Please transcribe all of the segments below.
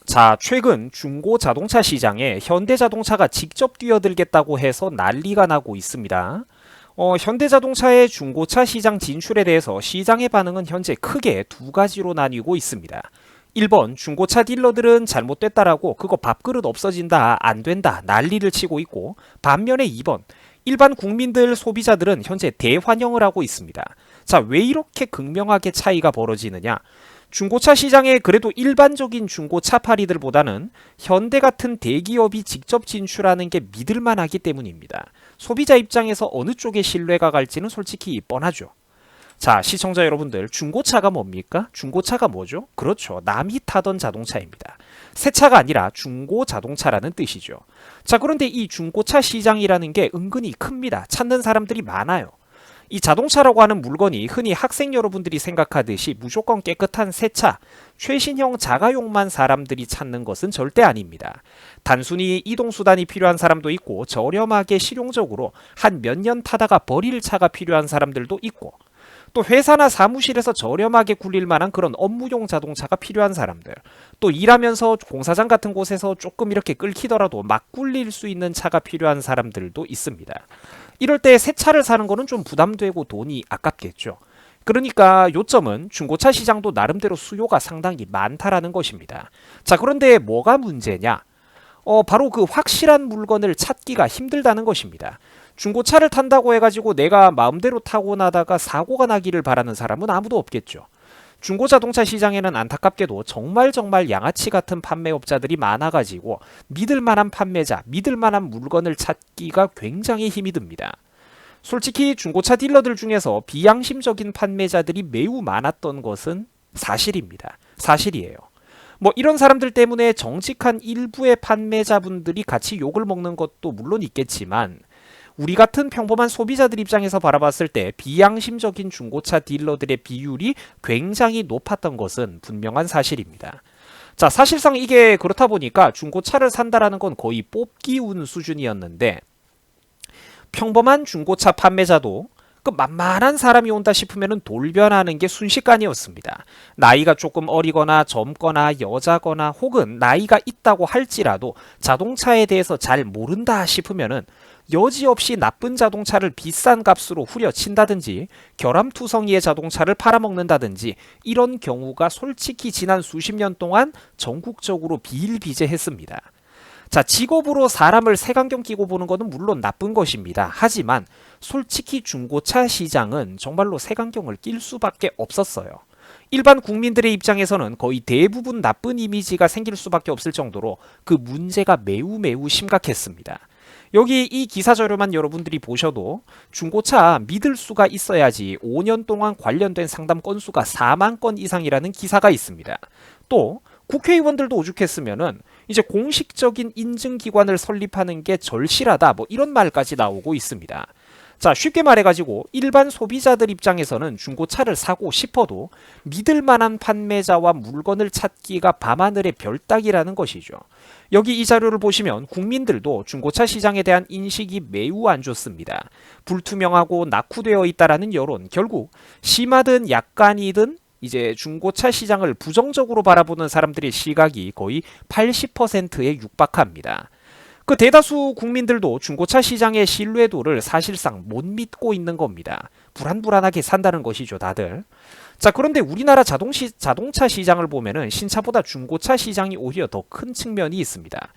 자, 최근 중고 자동차 시장에 현대자동차가 직접 뛰어들겠다고 해서 난리가 나고 있습니다. 현대자동차의 중고차 시장 진출에 대해서 시장의 반응은 현재 크게 두 가지로 나뉘고 있습니다. 1번, 중고차 딜러들은 잘못됐다라고 그거 밥그릇 없어진다, 안 된다, 난리를 치고 있고, 반면에 2번, 일반 국민들 소비자들은 현재 대환영을 하고 있습니다. 자, 왜 이렇게 극명하게 차이가 벌어지느냐? 중고차 시장에 그래도 일반적인 중고차 팔이들보다는 현대 같은 대기업이 직접 진출하는 게 믿을만하기 때문입니다. 소비자 입장에서 어느 쪽에 신뢰가 갈지는 솔직히 뻔하죠. 자, 시청자 여러분들, 중고차가 뭡니까? 중고차가 뭐죠? 그렇죠. 남이 타던 자동차입니다. 새 차가 아니라 중고 자동차라는 뜻이죠. 자, 그런데 이 중고차 시장이라는 게 은근히 큽니다. 찾는 사람들이 많아요. 이 자동차라고 하는 물건이 흔히 학생 여러분들이 생각하듯이 무조건 깨끗한 새 차, 최신형 자가용만 사람들이 찾는 것은 절대 아닙니다. 단순히 이동수단이 필요한 사람도 있고 저렴하게 실용적으로 한 몇 년 타다가 버릴 차가 필요한 사람들도 있고 또 회사나 사무실에서 저렴하게 굴릴 만한 그런 업무용 자동차가 필요한 사람들, 또 일하면서 공사장 같은 곳에서 조금 이렇게 끓기더라도 막 굴릴 수 있는 차가 필요한 사람들도 있습니다. 이럴 때 새 차를 사는 거는 좀 부담되고 돈이 아깝겠죠. 그러니까 요점은 중고차 시장도 나름대로 수요가 상당히 많다라는 것입니다. 자, 그런데 뭐가 문제냐? 바로 그 확실한 물건을 찾기가 힘들다는 것입니다. 중고차를 탄다고 해가지고 내가 마음대로 타고 나다가 사고가 나기를 바라는 사람은 아무도 없겠죠. 중고자동차 시장에는 안타깝게도 정말 양아치 같은 판매업자들이 많아가지고 믿을만한 판매자, 믿을만한 물건을 찾기가 굉장히 힘이 듭니다. 솔직히 중고차 딜러들 중에서 비양심적인 판매자들이 매우 많았던 것은 사실입니다. 사실이에요. 뭐 이런 사람들 때문에 정직한 일부의 판매자분들이 같이 욕을 먹는 것도 물론 있겠지만 우리 같은 평범한 소비자들 입장에서 바라봤을 때 비양심적인 중고차 딜러들의 비율이 굉장히 높았던 것은 분명한 사실입니다. 자, 사실상 이게 그렇다 보니까 중고차를 산다라는 건 거의 뽑기 운 수준이었는데 평범한 중고차 판매자도 그 만만한 사람이 온다 싶으면 돌변하는 게 순식간이었습니다. 나이가 조금 어리거나 젊거나 여자거나 혹은 나이가 있다고 할지라도 자동차에 대해서 잘 모른다 싶으면은 여지없이 나쁜 자동차를 비싼 값으로 후려친다든지 결함투성이의 자동차를 팔아먹는다든지 이런 경우가 솔직히 지난 수십 년 동안 전국적으로 비일비재했습니다. 자, 직업으로 사람을 색안경 끼고 보는 것은 물론 나쁜 것입니다. 하지만 솔직히 중고차 시장은 정말로 색안경을 낄 수밖에 없었어요. 일반 국민들의 입장에서는 거의 대부분 나쁜 이미지가 생길 수밖에 없을 정도로 그 문제가 매우 심각했습니다. 여기 이 기사 자료만 여러분들이 보셔도 중고차 믿을 수가 있어야지 5년 동안 관련된 상담 건수가 4만 건 이상이라는 기사가 있습니다. 또 국회의원들도 오죽했으면은 이제 공식적인 인증기관을 설립하는 게 절실하다 뭐 이런 말까지 나오고 있습니다. 자, 쉽게 말해가지고 일반 소비자들 입장에서는 중고차를 사고 싶어도 믿을 만한 판매자와 물건을 찾기가 밤하늘의 별따기라는 것이죠. 여기 이 자료를 보시면 국민들도 중고차 시장에 대한 인식이 매우 안 좋습니다. 불투명하고 낙후되어 있다라는 여론, 결국 심하든 약간이든 이제 중고차 시장을 부정적으로 바라보는 사람들의 시각이 거의 80%에 육박합니다. 그 대다수 국민들도 중고차 시장의 신뢰도를 사실상 못 믿고 있는 겁니다. 불안불안하게 산다는 것이죠, 다들. 자, 그런데 우리나라 자동차 시장을 보면은 신차보다 중고차 시장이 오히려 더 큰 측면이 있습니다.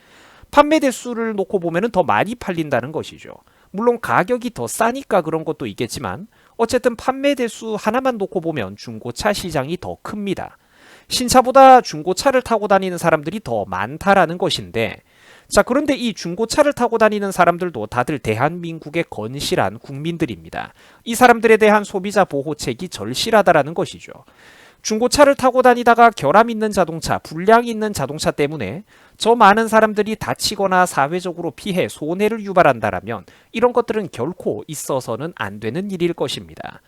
판매 대수를 놓고 보면은 더 많이 팔린다는 것이죠. 물론 가격이 더 싸니까 그런 것도 있겠지만 어쨌든 판매 대수 하나만 놓고 보면 중고차 시장이 더 큽니다. 신차보다 중고차를 타고 다니는 사람들이 더 많다라는 것인데 자, 그런데 이 중고차를 타고 다니는 사람들도 다들 대한민국의 건실한 국민들입니다. 이 사람들에 대한 소비자 보호책이 절실하다라는 것이죠. 중고차를 타고 다니다가 결함 있는 자동차, 불량 있는 자동차 때문에 저 많은 사람들이 다치거나 사회적으로 피해, 손해를 유발한다라면 이런 것들은 결코 있어서는 안 되는 일일 것입니다.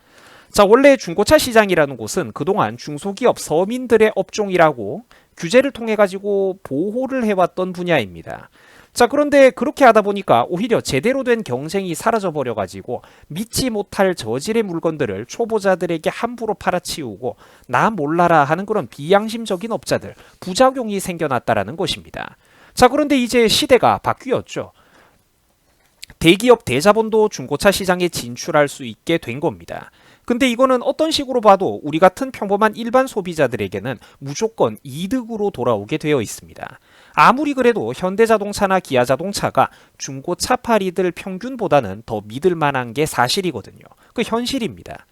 자, 원래 중고차 시장이라는 곳은 그동안 중소기업 서민들의 업종이라고 규제를 통해 가지고 보호를 해왔던 분야입니다. 자, 그런데 그렇게 하다 보니까 오히려 제대로 된 경쟁이 사라져 버려 가지고 믿지 못할 저질의 물건들을 초보자들에게 함부로 팔아치우고 나 몰라라 하는 그런 비양심적인 업자들, 부작용이 생겨났다라는 것입니다. 자, 그런데 이제 시대가 바뀌었죠. 대기업 대자본도 중고차 시장에 진출할 수 있게 된 겁니다. 근데 이거는 어떤 식으로 봐도 우리 같은 평범한 일반 소비자들에게는 무조건 이득으로 돌아오게 되어 있습니다. 아무리 그래도 현대자동차나 기아자동차가 중고차 파리들 평균보다는 더 믿을 만한 게 사실이거든요. 그 현실입니다.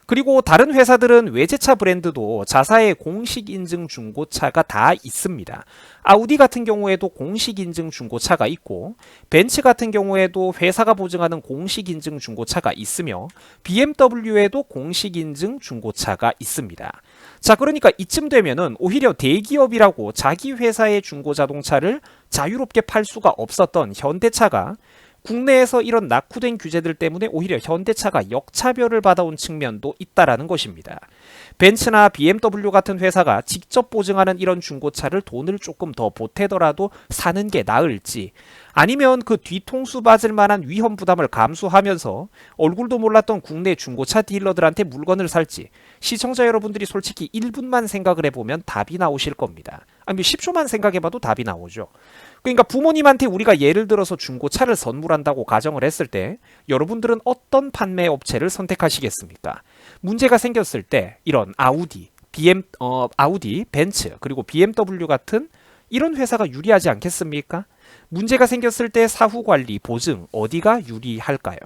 그리고 다른 회사들은 외제차 브랜드도 자사의 공식 인증 중고차가 다 있습니다. 아우디 같은 경우에도 공식 인증 중고차가 있고, 벤츠 같은 경우에도 회사가 보증하는 공식 인증 중고차가 있으며, BMW에도 공식 인증 중고차가 있습니다. 자, 그러니까 이쯤 되면은 오히려 대기업이라고 자기 회사의 중고자동차를 자유롭게 팔 수가 없었던 현대차가 국내에서 이런 낙후된 규제들 때문에 오히려 현대차가 역차별을 받아온 측면도 있다라는 것입니다. 벤츠나 BMW 같은 회사가 직접 보증하는 이런 중고차를 돈을 조금 더 보태더라도 사는 게 나을지, 아니면 그 뒤통수 맞을 만한 위험 부담을 감수하면서 얼굴도 몰랐던 국내 중고차 딜러들한테 물건을 살지, 시청자 여러분들이 솔직히 1분만 생각을 해보면 답이 나오실 겁니다. 아니 10초만 생각해봐도 답이 나오죠. 그러니까 부모님한테 우리가 예를 들어서 중고차를 선물한다고 가정을 했을 때 여러분들은 어떤 판매 업체를 선택하시겠습니까? 문제가 생겼을 때 이런 아우디, 벤츠, 그리고 BMW 같은 이런 회사가 유리하지 않겠습니까? 문제가 생겼을 때 사후 관리, 보증 어디가 유리할까요?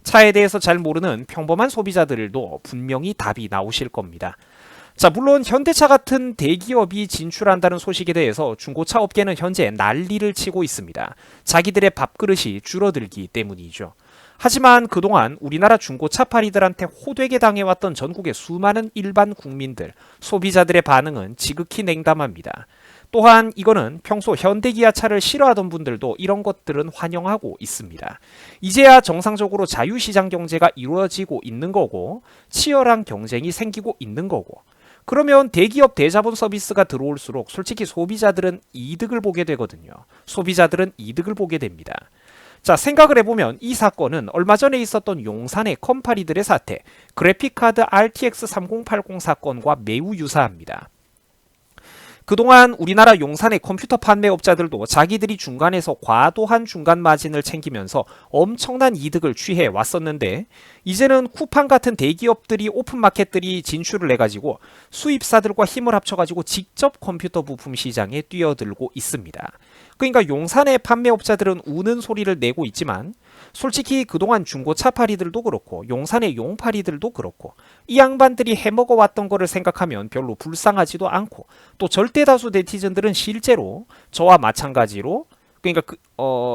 차에 대해서 잘 모르는 평범한 소비자들도 분명히 답이 나오실 겁니다. 자, 물론 현대차 같은 대기업이 진출한다는 소식에 대해서 중고차 업계는 현재 난리를 치고 있습니다. 자기들의 밥그릇이 줄어들기 때문이죠. 하지만 그동안 우리나라 중고차 파리들한테 호되게 당해왔던 전국의 수많은 일반 국민들, 소비자들의 반응은 지극히 냉담합니다. 또한 이거는 평소 현대기아차를 싫어하던 분들도 이런 것들은 환영하고 있습니다. 이제야 정상적으로 자유시장 경제가 이루어지고 있는 거고 치열한 경쟁이 생기고 있는 거고, 그러면 대기업 대자본 서비스가 들어올수록 솔직히 소비자들은 이득을 보게 되거든요. 소비자들은 이득을 보게 됩니다. 자, 생각을 해보면 이 사건은 얼마 전에 있었던 용산의 컴파리들의 사태, 그래픽카드 RTX 3080 사건과 매우 유사합니다. 그동안 우리나라 용산의 컴퓨터 판매업자들도 자기들이 중간에서 과도한 중간 마진을 챙기면서 엄청난 이득을 취해 왔었는데, 이제는 쿠팡 같은 대기업들이 오픈마켓들이 진출을 해가지고 수입사들과 힘을 합쳐가지고 직접 컴퓨터 부품 시장에 뛰어들고 있습니다. 그러니까 용산의 판매업자들은 우는 소리를 내고 있지만 솔직히 그동안 중고차 파리들도 그렇고 용산의 용파리들도 그렇고 이 양반들이 해먹어왔던 거를 생각하면 별로 불쌍하지도 않고, 또 절대다수 네티즌들은 실제로 저와 마찬가지로 그러니까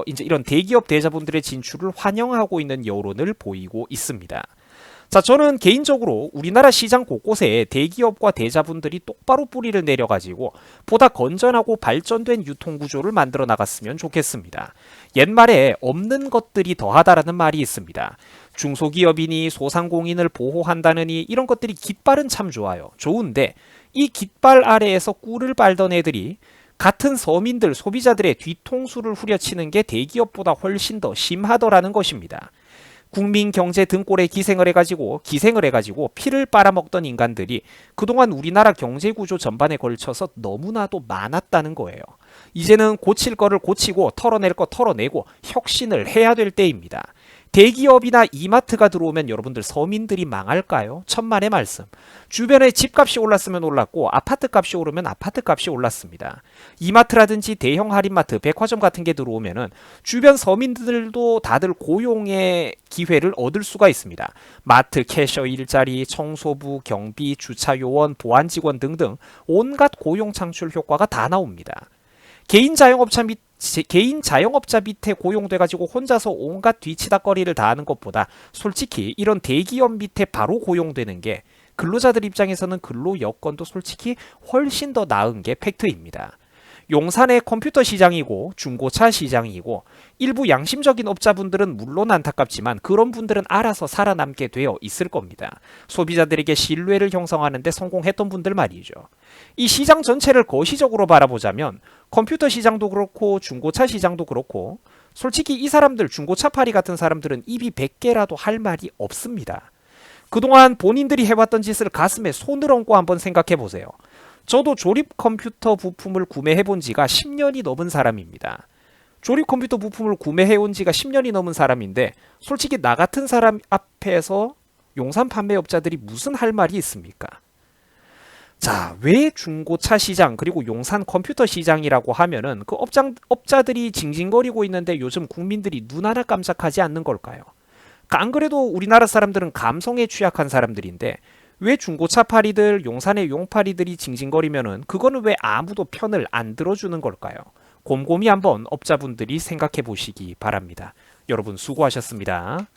이제 이런 대기업 대자본들의 진출을 환영하고 있는 여론을 보이고 있습니다. 자, 저는 개인적으로 우리나라 시장 곳곳에 대기업과 대자본들이 똑바로 뿌리를 내려가지고 보다 건전하고 발전된 유통구조를 만들어 나갔으면 좋겠습니다. 옛말에 없는 것들이 더하다라는 말이 있습니다. 중소기업이니 소상공인을 보호한다느니 이런 것들이 깃발은 참 좋아요. 좋은데 이 깃발 아래에서 꿀을 빨던 애들이 같은 서민들, 소비자들의 뒤통수를 후려치는 게 대기업보다 훨씬 더 심하더라는 것입니다. 국민 경제 등골에 기생을 해가지고 피를 빨아먹던 인간들이 그동안 우리나라 경제 구조 전반에 걸쳐서 너무나도 많았다는 거예요. 이제는 고칠 거를 고치고 털어낼 거 털어내고 혁신을 해야 될 때입니다. 대기업이나 이마트가 들어오면 여러분들 서민들이 망할까요? 천만의 말씀. 주변에 집값이 올랐으면 올랐고 아파트값이 오르면 아파트값이 올랐습니다. 이마트라든지 대형 할인마트, 백화점 같은 게 들어오면은 주변 서민들도 다들 고용의 기회를 얻을 수가 있습니다. 마트 캐셔 일자리, 청소부, 경비, 주차요원, 보안직원 등등 온갖 고용 창출 효과가 다 나옵니다. 개인 자영업자 밑에 고용돼가지고 혼자서 온갖 뒤치다거리를 다 하는 것보다 솔직히 이런 대기업 밑에 바로 고용되는 게 근로자들 입장에서는 근로 여건도 솔직히 훨씬 더 나은 게 팩트입니다. 용산의 컴퓨터 시장이고 중고차 시장이고 일부 양심적인 업자분들은 물론 안타깝지만 그런 분들은 알아서 살아남게 되어 있을 겁니다. 소비자들에게 신뢰를 형성하는 데 성공했던 분들 말이죠. 이 시장 전체를 거시적으로 바라보자면 컴퓨터 시장도 그렇고 중고차 시장도 그렇고 솔직히 이 사람들 중고차 파리 같은 사람들은 입이 100개라도 할 말이 없습니다. 그동안 본인들이 해왔던 짓을 가슴에 손을 얹고 한번 생각해 보세요. 저도 조립 컴퓨터 부품을 구매해 본 지가 10년이 넘은 사람입니다. 조립 컴퓨터 부품을 구매해 온 지가 10년이 넘은 사람인데 솔직히 나 같은 사람 앞에서 용산 판매업자들이 무슨 할 말이 있습니까? 자, 왜 중고차 시장 그리고 용산 컴퓨터 시장이라고 하면은 그 업자들이 징징거리고 있는데 요즘 국민들이 눈 하나 깜짝하지 않는 걸까요? 안 그래도 우리나라 사람들은 감성에 취약한 사람들인데 왜 중고차 파리들, 용산의 용파리들이 징징거리면은 그거는 왜 아무도 편을 안 들어주는 걸까요? 곰곰이 한번 업자분들이 생각해 보시기 바랍니다. 여러분 수고하셨습니다.